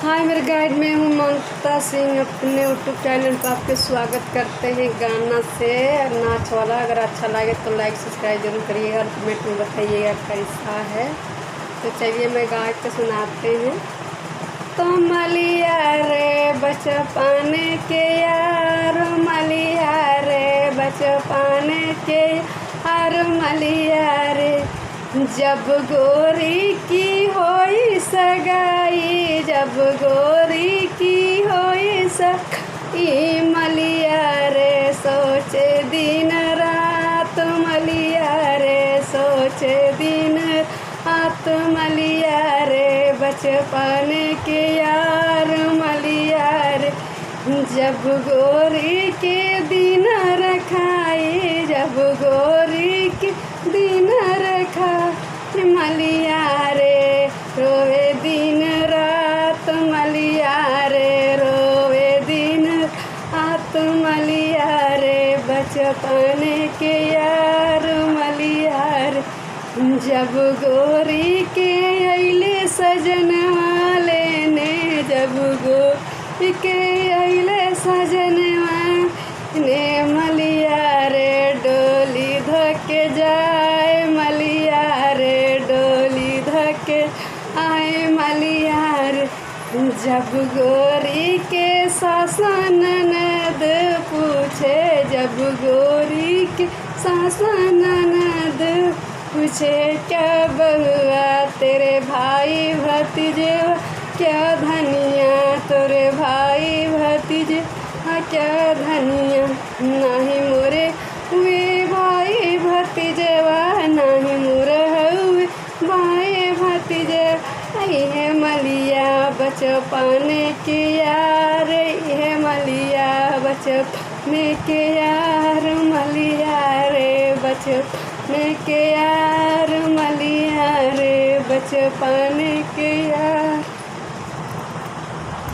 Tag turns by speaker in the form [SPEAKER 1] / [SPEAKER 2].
[SPEAKER 1] हाय मेरे गाइड, मैं हूँ ममता सिंह। अपने यूट्यूब चैनल पर आपके स्वागत करते हैं गाना से नाच वाला। अगर अच्छा लगे तो लाइक सब्सक्राइब जरूर करिएगा और कमेंट में बताइएगा कैसा है। तो चलिए मैं गा के सुनाते हैं। तो मलिया रे बचपन के यार, मलिया रे बचपन के यार, मलिया रे जब गोरी की होई सगाई, जब गोरी की होई सगाई, मलिया रे सोचे दिन रात, मलिया रे सोचे दिन रात, मलिया रे बचपन के यार, मलिया रे जब गोरी के दिन रखाई, जब गोरी के दिन रखा, मलिया रे रोवे दिन रात, मलिया रे रोवे दिन रात, मलिया रे बचपन के यार, मलिया रे जब गोरी के अइले सजन वाले ने, जब गोरी के अइले सजन वाले, मलिया रे डोली धके जाए, मलिया रे डोली धके आए, मलिया रे जब गोरी के सासन ननद पूछे, जब गोरी के सासन ननद पूछे, क्या बहुआ तेरे भाई भतीजे, क्या धनिया तोरे भाई भतीजे, क्या धनिया नहीं मोरे हुए भाई भतीजेवा, नहीं मोरे हुए भाई भतीजे, है मलिया बचपन के यार, है मलिया बचपन के यार, मलिया रे बचपन के यार, मलिया रे बचपन के यार।